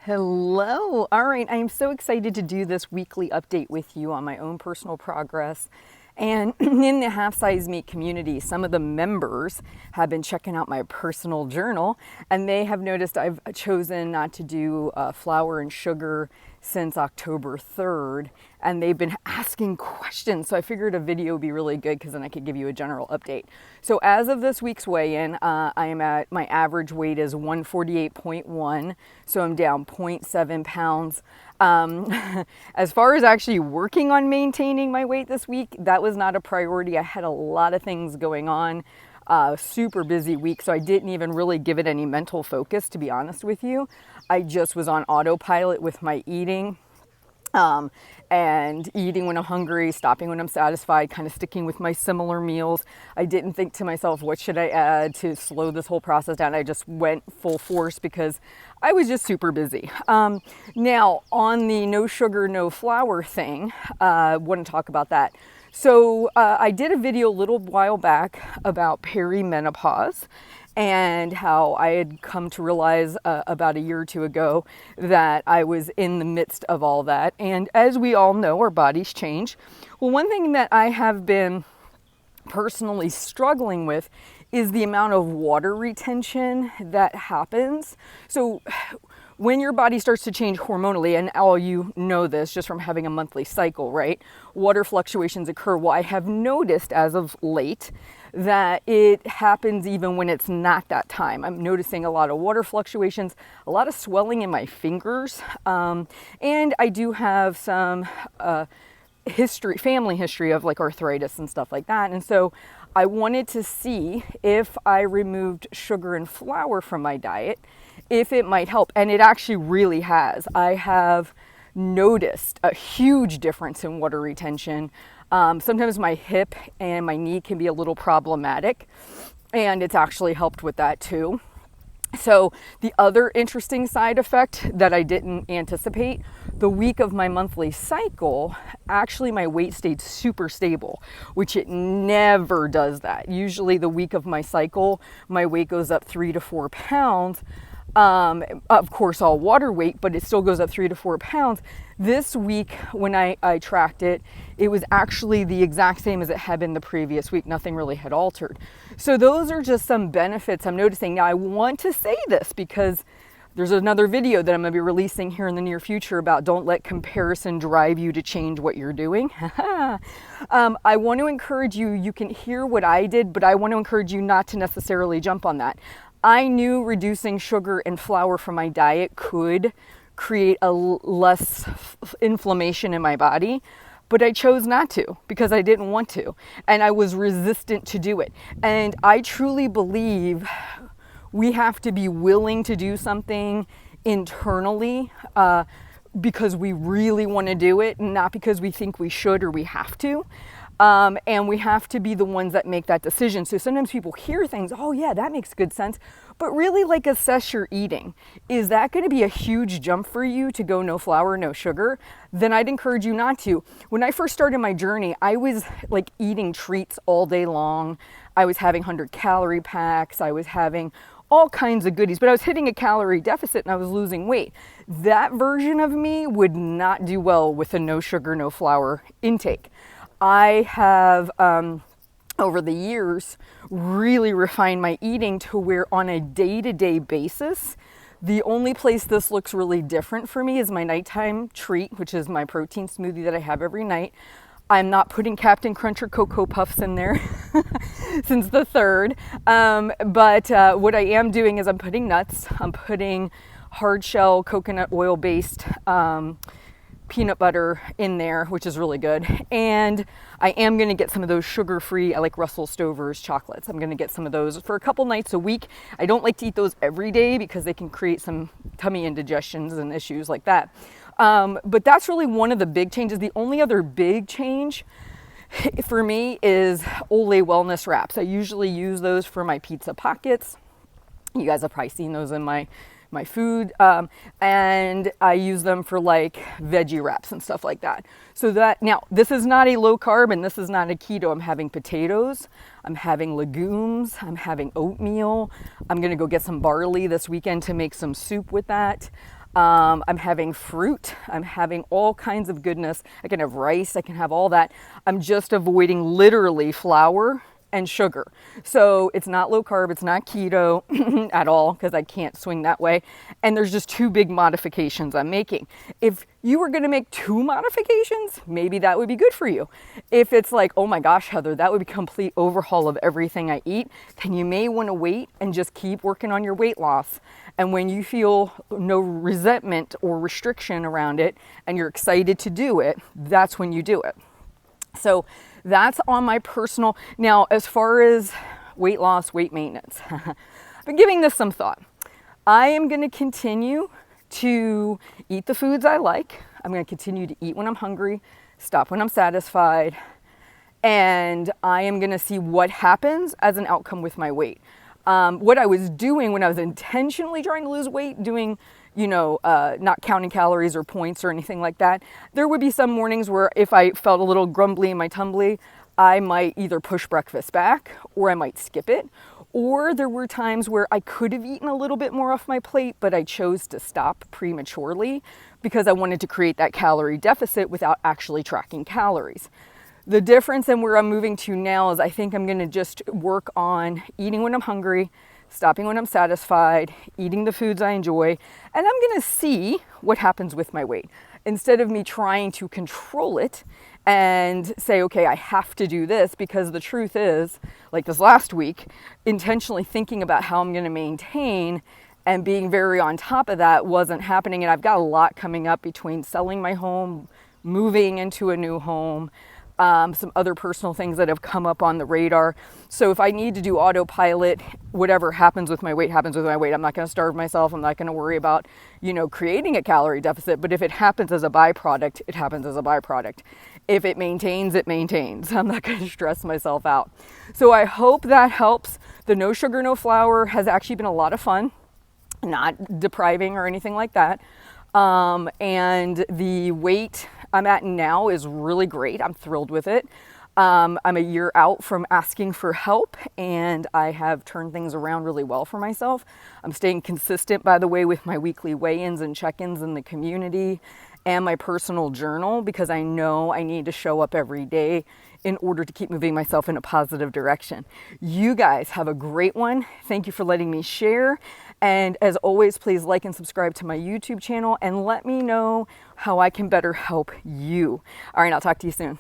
Hello. All right. I am so excited to do this weekly update with you on my own personal progress. And in the Half Size Meat community, some of the members have been checking out my personal journal, and they have noticed I've chosen not to do flour and sugar since October 3rd, and they've been asking questions. So I figured a video would be really good because then I could give you a general update. So as of this week's weigh-in, I am at, my average weight is 148.1, so I'm down 0.7 pounds. As far as actually working on maintaining my weight this week, that was not a priority. I had a lot of things going on, super busy week, so I didn't even really give it any mental focus, to be honest with you. I just was on autopilot with my eating. And eating when I'm hungry, stopping when I'm satisfied, kind of sticking with my similar meals. I didn't think to myself, what should I add to slow this whole process down? I just went full force because I was just super busy. Now, on the no sugar, no flour thing, want to talk about that. So I did a video a little while back about perimenopause and how I had come to realize about a year or two ago that I was in the midst of all that. And as we all know, our bodies change. Well, one thing that I have been personally struggling with is the amount of water retention that happens. So when your body starts to change hormonally, and all you know this just from having a monthly cycle, right? Water fluctuations occur. Well, I have noticed as of late that it happens even when it's not that time. I'm noticing a lot of water fluctuations, a lot of swelling in my fingers, and I do have some family history of like arthritis and stuff like that. And so I wanted to see if I removed sugar and flour from my diet, if it might help. And it actually really has. I have noticed a huge difference in water retention. Sometimes my hip and my knee can be a little problematic, and it's actually helped with that too. So the other interesting side effect that I didn't anticipate, the week of my monthly cycle, actually my weight stayed super stable, which it never does that. Usually the week of my cycle, my weight goes up 3 to 4 pounds. Of course, all water weight, but it still goes up 3 to 4 pounds. This week, when I tracked it, it was actually the exact same as it had been the previous week. Nothing really had altered. So those are just some benefits I'm noticing. Now, I want to say this because there's another video that I'm going to be releasing here in the near future about don't let comparison drive you to change what you're doing. I want to encourage you, you can hear what I did, but I want to encourage you not to necessarily jump on that. I knew reducing sugar and flour from my diet could create less inflammation in my body, but I chose not to because I didn't want to, and I was resistant to do it. And I truly believe we have to be willing to do something internally because we really want to do it, not because we think we should or we have to. And we have to be the ones that make that decision. So sometimes people hear things, oh yeah, that makes good sense. But really, like, assess your eating. Is that going to be a huge jump for you to go no flour, no sugar? Then I'd encourage you not to. When I first started my journey, I was like eating treats all day long. I was having 100-calorie packs. I was having all kinds of goodies, but I was hitting a calorie deficit and I was losing weight. That version of me would not do well with a no sugar, no flour intake. I have, over the years, really refined my eating to where on a day-to-day basis, the only place this looks really different for me is my nighttime treat, which is my protein smoothie that I have every night. I'm not putting Captain Crunch or Cocoa Puffs in there since the 3rd. But what I am doing is I'm putting nuts. I'm putting hard shell coconut oil based peanut butter in there, which is really good. And I am going to get some of those sugar-free, I like Russell Stover's chocolates. I'm going to get some of those for a couple nights a week. I don't like to eat those every day because they can create some tummy indigestions and issues like that. But that's really one of the big changes. The only other big change for me is Olay Wellness Wraps. I usually use those for my pizza pockets. You guys have probably seen those in my food, and I use them for like veggie wraps and stuff like that. So that, now this is not a low carb and this is not a keto. I'm having potatoes, I'm having legumes, I'm having oatmeal. I'm gonna go get some barley this weekend to make some soup with that. I'm having fruit. I'm having all kinds of goodness. I can have rice. I can have all that. I'm just avoiding literally flour and sugar. So it's not low carb, it's not keto at all, because I can't swing that way. And there's just two big modifications I'm making. If you were gonna make two modifications, maybe that would be good for you. If it's like, oh my gosh, Heather, that would be a complete overhaul of everything I eat, then you may wanna wait and just keep working on your weight loss. And when you feel no resentment or restriction around it and you're excited to do it, that's when you do it. So that's on my personal. Now, as far as weight loss, weight maintenance, I've been giving this some thought. I am going to continue to eat the foods I like. I'm going to continue to eat when I'm hungry, stop when I'm satisfied, and I am going to see what happens as an outcome with my weight. What I was doing when I was intentionally trying to lose weight, doing not counting calories or points or anything like that, there would be some mornings where if I felt a little grumbly in my tumbly, I might either push breakfast back or I might skip it. Or there were times where I could have eaten a little bit more off my plate, but I chose to stop prematurely because I wanted to create that calorie deficit without actually tracking calories. The difference and where I'm moving to now is I think I'm going to just work on eating when I'm hungry, stopping when I'm satisfied, eating the foods I enjoy, and I'm going to see what happens with my weight. Instead of me trying to control it and say, okay, I have to do this, because the truth is, like this last week, intentionally thinking about how I'm going to maintain and being very on top of that wasn't happening. And I've got a lot coming up between selling my home, moving into a new home, some other personal things that have come up on the radar. So if I need to do autopilot, whatever happens with my weight happens with my weight. I'm not going to starve myself. I'm not going to worry about, creating a calorie deficit. But if it happens as a byproduct, it happens as a byproduct. If it maintains, it maintains. I'm not going to stress myself out. So I hope that helps. The no sugar, no flour has actually been a lot of fun, not depriving or anything like that. And the weight I'm at now is really great. I'm thrilled with it. I'm a year out from asking for help, and I have turned things around really well for myself. I'm staying consistent, by the way, with my weekly weigh-ins and check-ins in the community and my personal journal, because I know I need to show up every day in order to keep moving myself in a positive direction. You guys have a great one. Thank you for letting me share. And as always, please like and subscribe to my YouTube channel and let me know how I can better help you. All right, I'll talk to you soon.